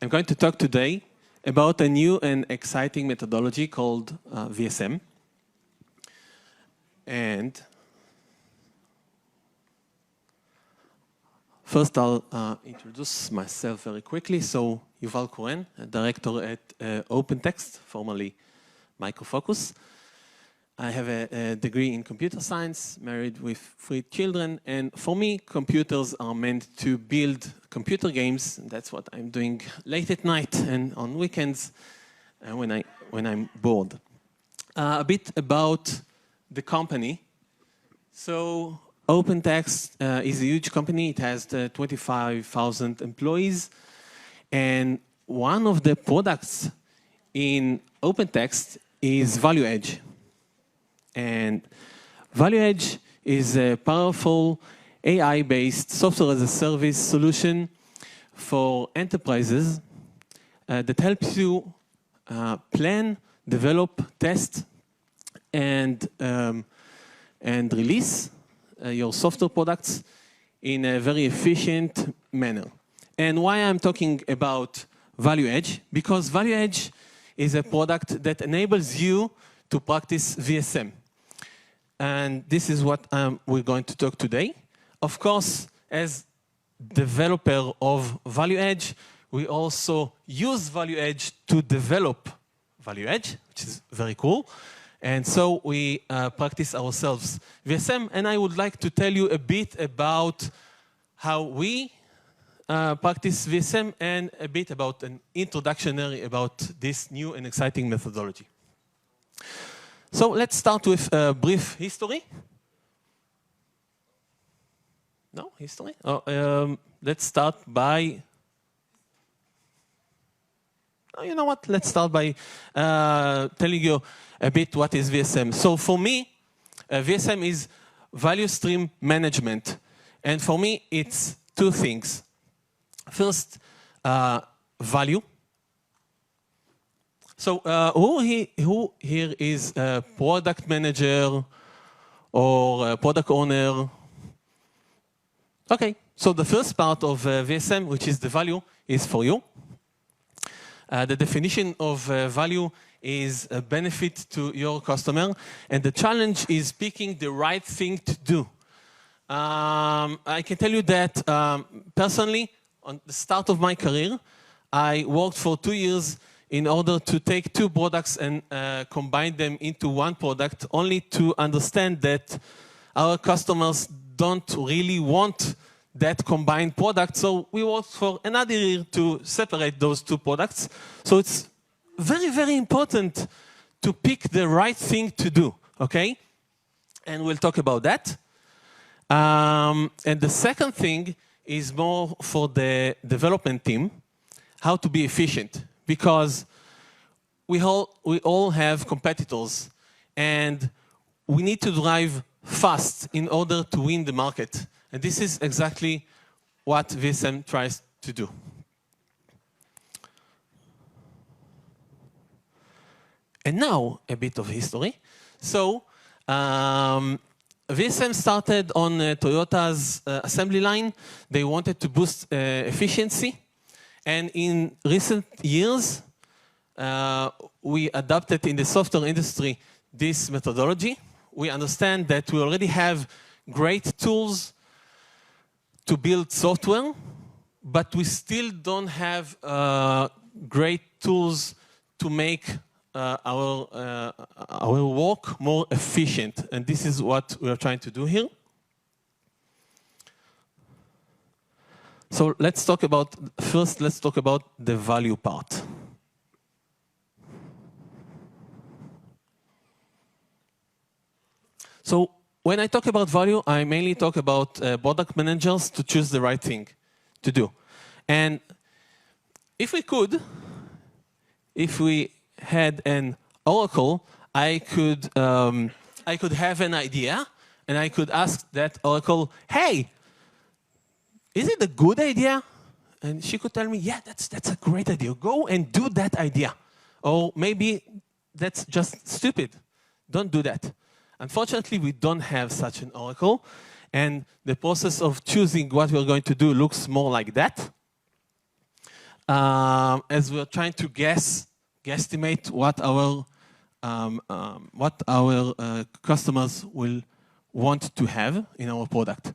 I'm going to talk today about a new and exciting methodology called VSM. And first, I'll introduce myself very quickly. So, Yuval Koren, a director at OpenText, formerly Micro Focus. I have a degree in computer science, married with 3 children, and for me, computers are meant to build computer games. That's what I'm doing late at night and on weekends when I'm bored. A bit about the company. So, OpenText is a huge company. It has 25,000 employees, and one of the products in OpenText is Value Edge. And Value Edge is a powerful AI-based software as a service solution for enterprises that helps you plan, develop, test, and release your software products in a very efficient manner. And why I'm talking about Value Edge? Because Value Edge is a product that enables you to practice VSM. And this is what we're going to talk today. Of course, as developer of Value Edge, we also use Value Edge to develop Value Edge, which is very cool. And so we practice ourselves VSM. And I would like to tell you a bit about how we practice VSM and a bit about an introductionary about this new and exciting methodology. So let's start with a brief history. No, history? Oh, let's start by, oh, you know what? Let's start by telling you a bit what is VSM. So for me, VSM is value stream management. And for me, it's 2 things. First, value. So who here is a product manager or a product owner? Okay, so the first part of VSM, which is the value, is for you. The definition of value is a benefit to your customer, and the challenge is picking the right thing to do. I can tell you that personally, on the start of my career, I worked for 2 years in order to take 2 products and combine them into 1 product, only to understand that our customers don't really want that combined product. So we worked for another year to separate those 2 products. So it's very, very important to pick the right thing to do, okay? And we'll talk about that. And the second thing is more for the development team, how to be efficient. Because we all have competitors, and we need to drive fast in order to win the market. And this is exactly what VSM tries to do. And now, a bit of history. So, VSM started on Toyota's assembly line. They wanted to boost efficiency. And in recent years, we adopted in the software industry this methodology. We understand that we already have great tools to build software, but we still don't have great tools to make our work more efficient. And this is what we are trying to do here. So let's talk about, first let's talk about the value part. So when I talk about value, I mainly talk about product managers to choose the right thing to do. And if we could, if we had an oracle, I could have an idea, and I could ask that oracle, hey, is it a good idea? And she could tell me, yeah, that's a great idea. Go and do that idea. Or maybe that's just stupid. Don't do that. Unfortunately, we don't have such an oracle. And the process of choosing what we're going to do looks more like that. as we're trying to guesstimate what our customers will want to have in our product.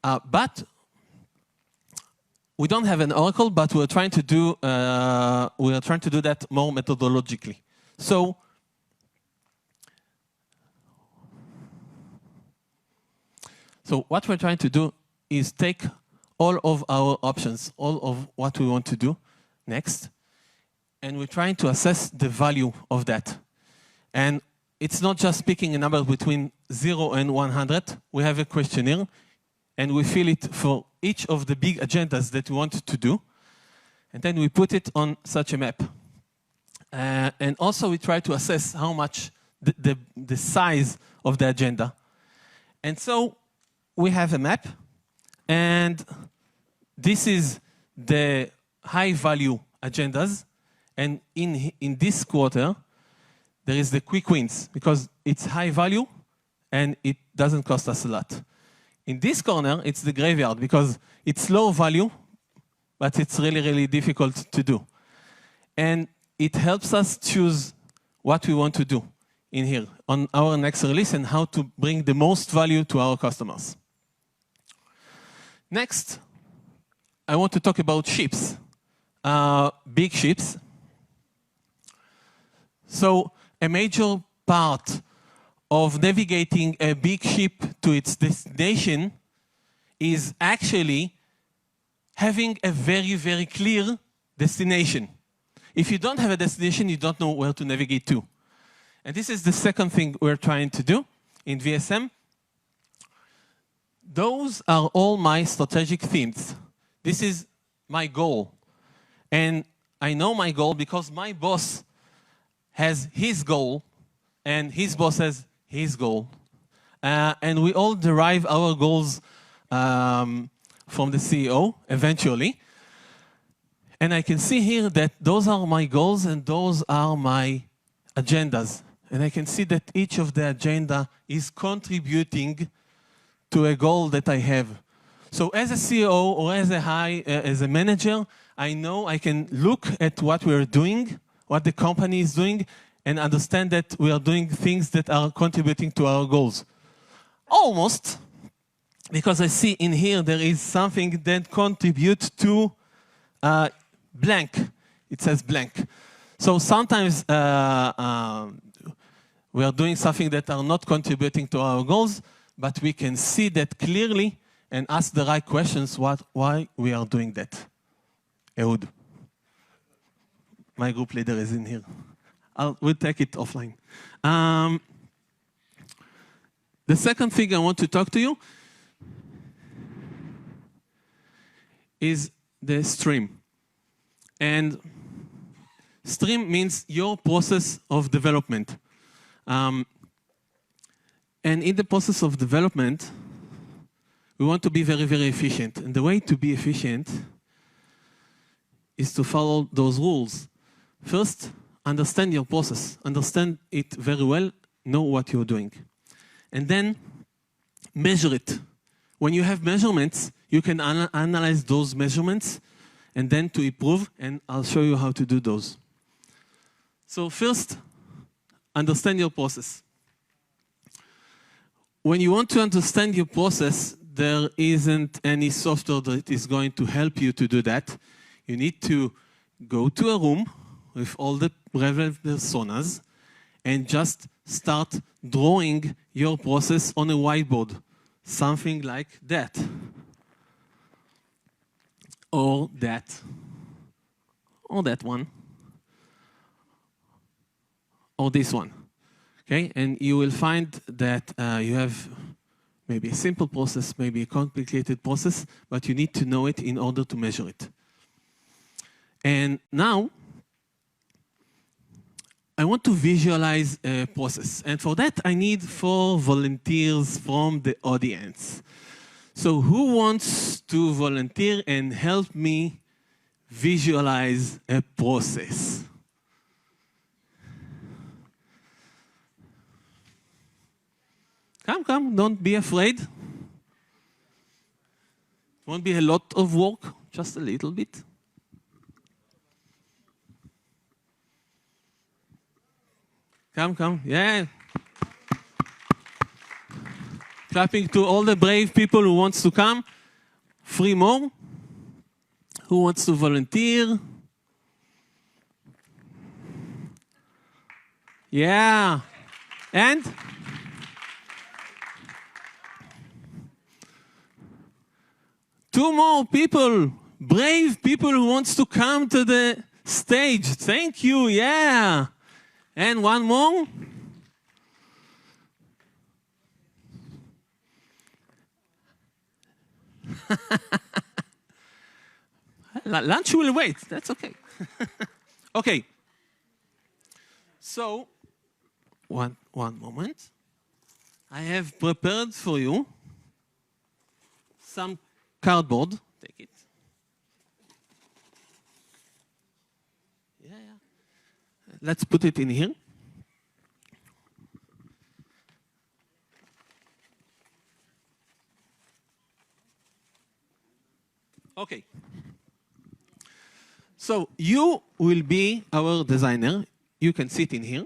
But we don't have an oracle, but we're trying to do that more methodologically. So what we're trying to do is take all of our options, all of what we want to do next, and we're trying to assess the value of that. And it's not just picking a number between 0 and 100. We have a questionnaire, and we fill it for each of the big agendas that we want to do. And then we put it on such a map. And also we try to assess how much the size of the agenda. And so we have a map, and this is the high value agendas. And in this quarter, there is the quick wins, because it's high value and it doesn't cost us a lot. In this corner, it's the graveyard, because it's low value, but it's really, really difficult to do. And it helps us choose what we want to do in here on our next release and how to bring the most value to our customers. Next, I want to talk about ships, big ships. So a major part of navigating a big ship to its destination is actually having a very, very clear destination. If you don't have a destination, you don't know where to navigate to. And this is the second thing we're trying to do in VSM. Those are all my strategic themes. This is my goal. And I know my goal because my boss has his goal, and his boss has his goal. And we all derive our goals from the CEO, eventually. And I can see here that those are my goals and those are my agendas. And I can see that each of the agenda is contributing to a goal that I have. So as a CEO or as a manager, I know I can look at what we're doing, what the company is doing, and understand that we are doing things that are contributing to our goals. Almost, because I see in here there is something that contributes to blank. It says blank. So sometimes we are doing something that are not contributing to our goals, but we can see that clearly and ask the right questions why we are doing that. Ehud. My group leader is in here. We'll take it offline. The second thing I want to talk to you is the stream. And stream means your process of development. And in the process of development, we want to be very, very efficient. And the way to be efficient is to follow those rules. First, understand your process. Understand it very well. Know what you're doing. And then measure it. When you have measurements, you can analyze those measurements and then to improve, and I'll show you how to do those. So first, understand your process. When you want to understand your process, there isn't any software that is going to help you to do that. You need to go to a room with all the relevant personas and just start drawing your process on a whiteboard. Something like that. Or that. Or that one. Or this one. Okay? And you will find that you have maybe a simple process, maybe a complicated process, but you need to know it in order to measure it. And now, I want to visualize a process. And for that, I need 4 volunteers from the audience. So who wants to volunteer and help me visualize a process? Come, don't be afraid. It won't be a lot of work, just a little bit. Come. Yeah. Clapping to all the brave people who wants to come. 3 more. Who wants to volunteer? Yeah. And? Two more people, brave people who wants to come to the stage. Thank you, yeah. And one more. Lunch will wait, that's okay. Okay. So, one moment. I have prepared for you some cardboard. Take it. Yeah. Let's put it in here. Okay. So you will be our designer. You can sit in here.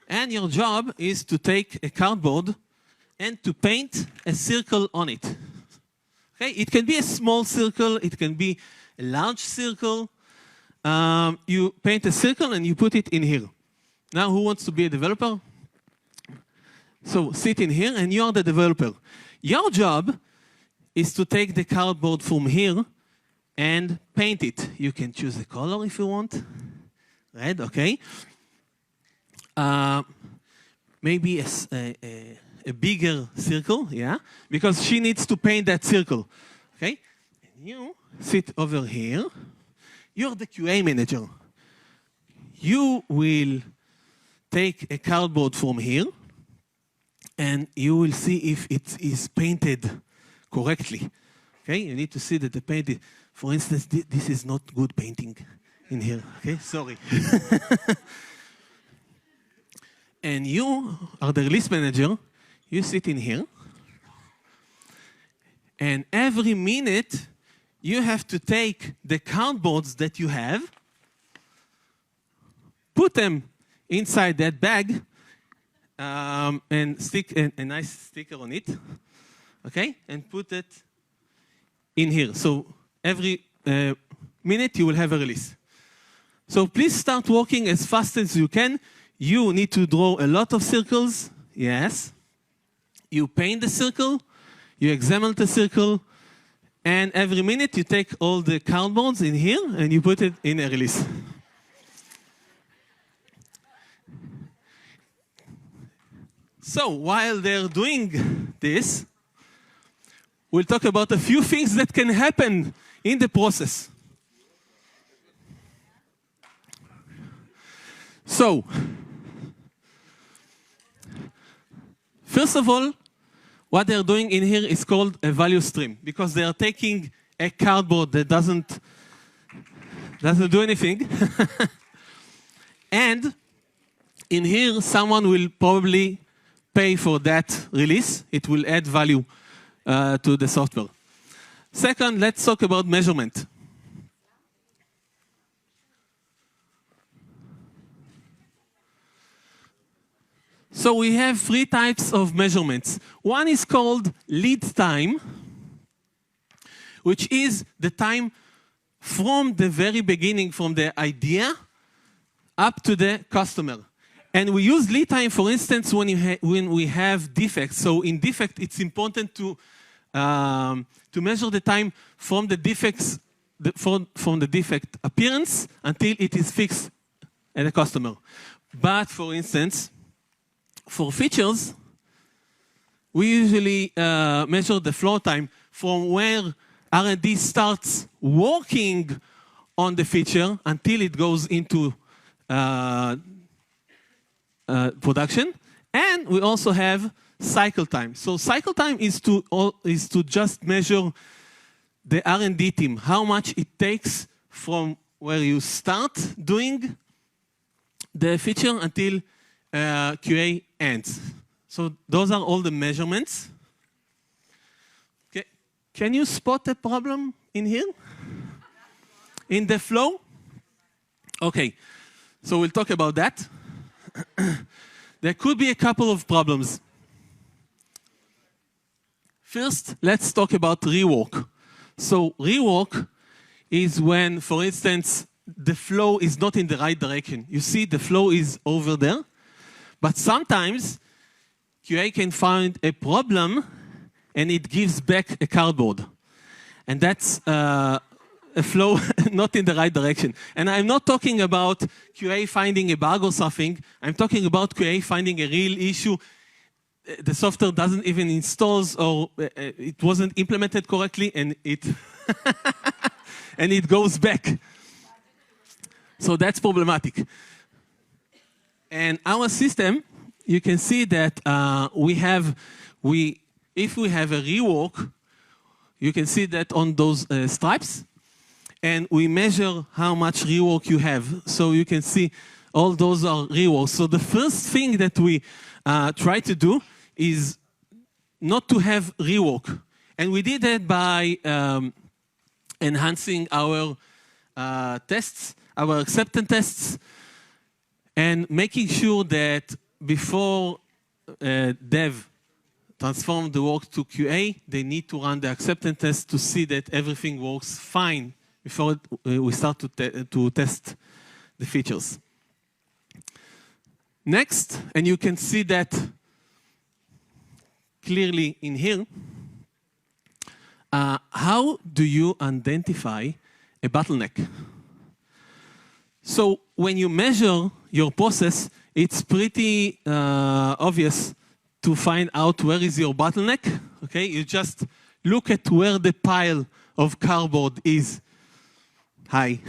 And your job is to take a cardboard and to paint a circle on it. Okay? It can be a small circle. It can be a large circle. You paint a circle and you put it in here. Now, who wants to be a developer? So sit in here and you are the developer. Your job is to take the cardboard from here and paint it. You can choose a color if you want. Red, okay. Maybe a bigger circle, yeah, because she needs to paint that circle, okay? And you sit over here. You're the QA manager. You will take a cardboard from here, and you will see if it is painted correctly, okay? You need to see that the paint is, for instance, this is not good painting in here, okay? Sorry. And you are the release manager. You sit in here. And every minute, you have to take the cardboards that you have, put them inside that bag, and stick a nice sticker on it, okay? And put it in here. So every minute, you will have a release. So please start working as fast as you can. You need to draw a lot of circles, yes. You paint the circle, you examine the circle, and every minute you take all the cardboards in here and you put it in a release. So while they're doing this, we'll talk about a few things that can happen in the process. So, first of all, what they're doing in here is called a value stream, because they are taking a cardboard that doesn't do anything. And in here, someone will probably pay for that release. It will add value to the software. Second, let's talk about measurement. So we have 3 types of measurements. One is called lead time, which is the time from the very beginning, from the idea up to the customer. And we use lead time, for instance, when we have defects. So in defect, it's important to measure the time from the defects, from the defect appearance until it is fixed at the customer. But for instance, for features, we usually measure the flow time from where R&D starts working on the feature until it goes into production. And we also have cycle time. So cycle time is to just measure the R&D team, how much it takes from where you start doing the feature until QA ends. So those are all the measurements. Okay. Can you spot a problem in here? In the flow? Okay, so we'll talk about that. there could be a couple of problems. First, let's talk about rework. So rework is when, for instance, the flow is not in the right direction. You see the flow is over there, but sometimes QA can find a problem and it gives back a cardboard. And that's a flow not in the right direction. And I'm not talking about QA finding a bug or something. I'm talking about QA finding a real issue. The software doesn't even install, or it wasn't implemented correctly, and it and it goes back. So that's problematic. And our system, you can see that if we have a rework, you can see that on those stripes, and we measure how much rework you have. So you can see all those are reworks. So the first thing that we try to do is not to have rework. And we did that by enhancing our tests, our acceptance tests, and making sure that before dev transform the work to QA, they need to run the acceptance test to see that everything works fine before we start to test the features. Next, and you can see that clearly in here, how do you identify a bottleneck? So when you measure your process, it's pretty obvious to find out where is your bottleneck. Okay, you just look at where the pile of cardboard is. Hi.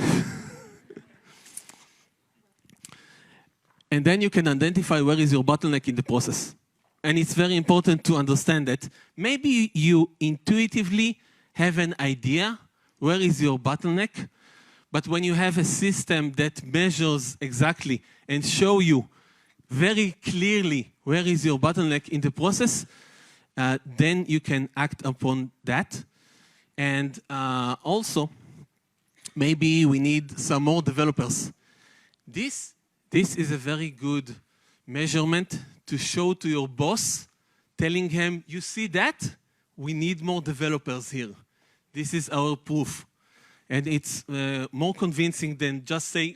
And then you can identify where is your bottleneck in the process. And it's very important to understand that maybe you intuitively have an idea where is your bottleneck, but when you have a system that measures exactly and show you very clearly where is your bottleneck in the process, then you can act upon that. And also, maybe we need some more developers. This is a very good measurement to show to your boss, telling him, you see that? We need more developers here. This is our proof. And it's more convincing than just saying,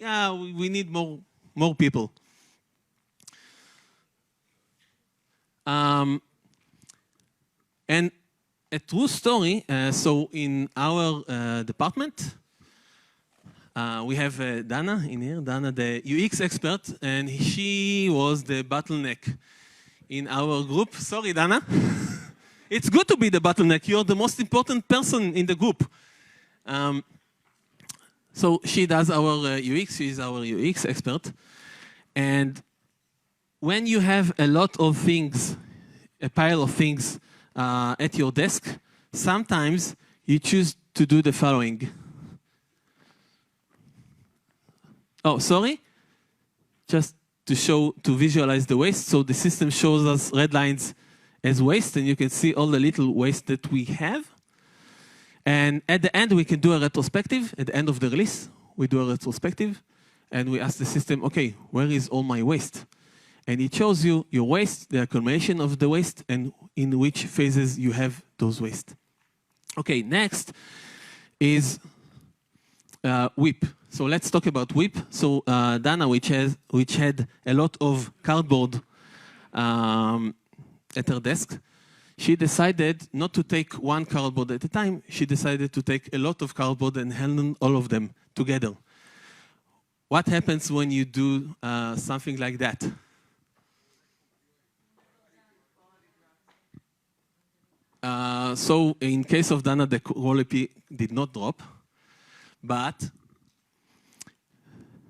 we need more people. And a true story, so in our department, we have Dana in here, Dana, the UX expert, and she was the bottleneck in our group. Sorry, Dana. It's good to be the bottleneck. You're the most important person in the group. So she does our UX. She's our UX expert. And when you have a lot of things, a pile of things at your desk, sometimes you choose to do the following. Oh, sorry. Just to visualize the waste. So the system shows us red lines as waste, and you can see all the little waste that we have. And at the end, we can do a retrospective. At the end of the release, we do a retrospective, and we ask the system, okay, where is all my waste? And it shows you your waste, the accumulation of the waste, and in which phases you have those waste. Okay, next is WIP. So let's talk about WIP. So Dana, which had a lot of cardboard at her desk, she decided not to take one cardboard at a time. She decided to take a lot of cardboard and handle all of them together. What happens when you do something like that? So in case of Dana, the quality did not drop, but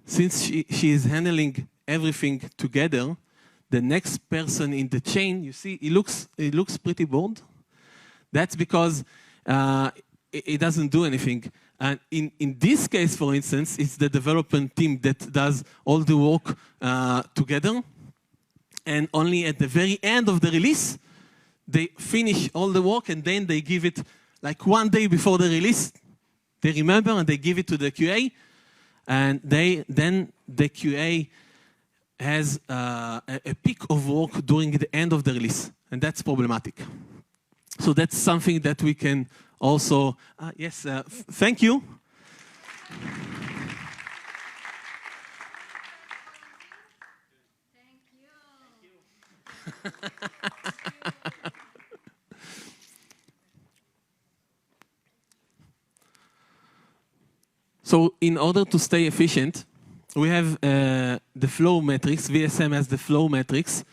since she is handling everything together, the next person in the chain, you see, it looks pretty bored. That's because it doesn't do anything. And in this case, for instance, it's the development team that does all the work together. And only at the very end of the release, they finish all the work, and then they give it like one day before the release. They remember and they give it to the QA. And then the QA has a peak of work during the end of the release, and that's problematic. So that's something that we can also, yes, thank you. So in order to stay efficient, we have the flow metrics. VSM has the flow metrics,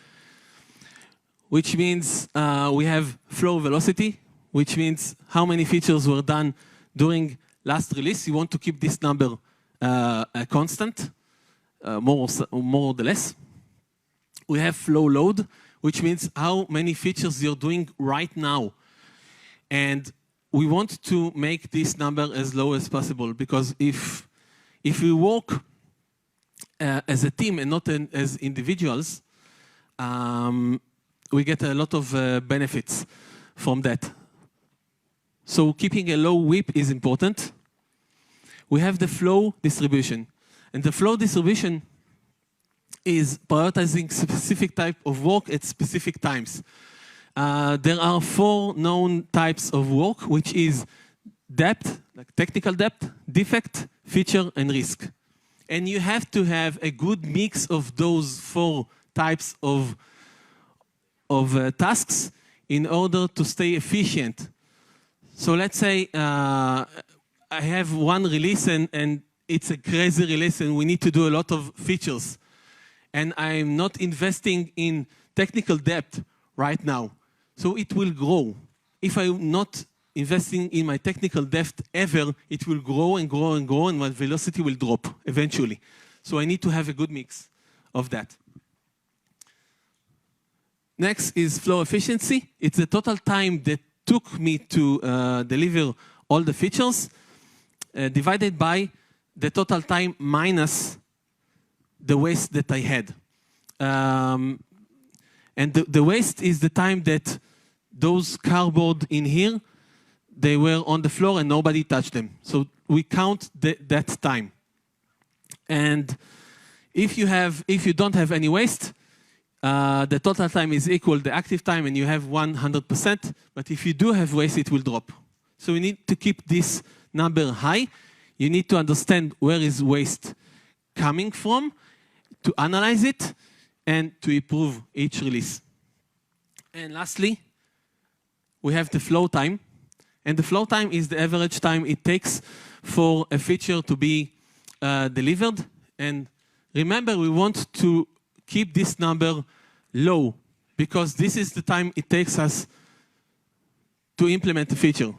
which means we have flow velocity, which means how many features were done during last release. You want to keep this number constant, more or less. We have flow load, which means how many features you're doing right now. And we want to make this number as low as possible, because if we work as a team and not as individuals, we get a lot of benefits from that. So keeping a low WIP is important. We have the flow distribution. And the flow distribution is prioritizing specific type of work at specific times. There are 4 known types of work, which is depth, like technical depth, defect, feature, and risk. And you have to have a good mix of those 4 types of tasks in order to stay efficient. So let's say I have one release and it's a crazy release and we need to do a lot of features. And I'm not investing in technical depth right now. So it will grow. If I'm not investing in my technical depth ever, it will grow and grow and grow, and my velocity will drop eventually. So I need to have a good mix of that. Next is flow efficiency. It's the total time that took me to deliver all the features, divided by the total time minus the waste that I had. And the waste is the time that those cardboard in here, they were on the floor and nobody touched them. So we count that time. And if you don't have any waste, the total time is equal to the active time and you have 100%. But if you do have waste, it will drop. So we need to keep this number high. You need to understand where is waste coming from, to analyze it, and to improve each release. And lastly, we have the flow time. And the flow time is the average time it takes for a feature to be delivered. And remember, we want to keep this number low, because this is the time it takes us to implement the feature.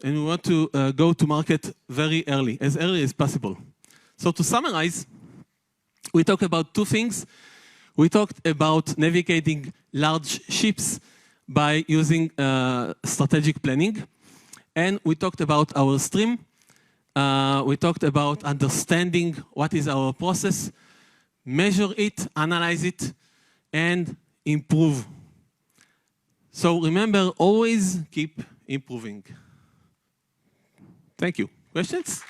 And we want to go to market very early as possible. So to summarize, we talked about 2 things. We talked about navigating large ships by using strategic planning. And we talked about our stream. We talked about understanding what is our process, measure it, analyze it, and improve. So remember, always keep improving. Thank you. Questions?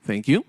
Thank you.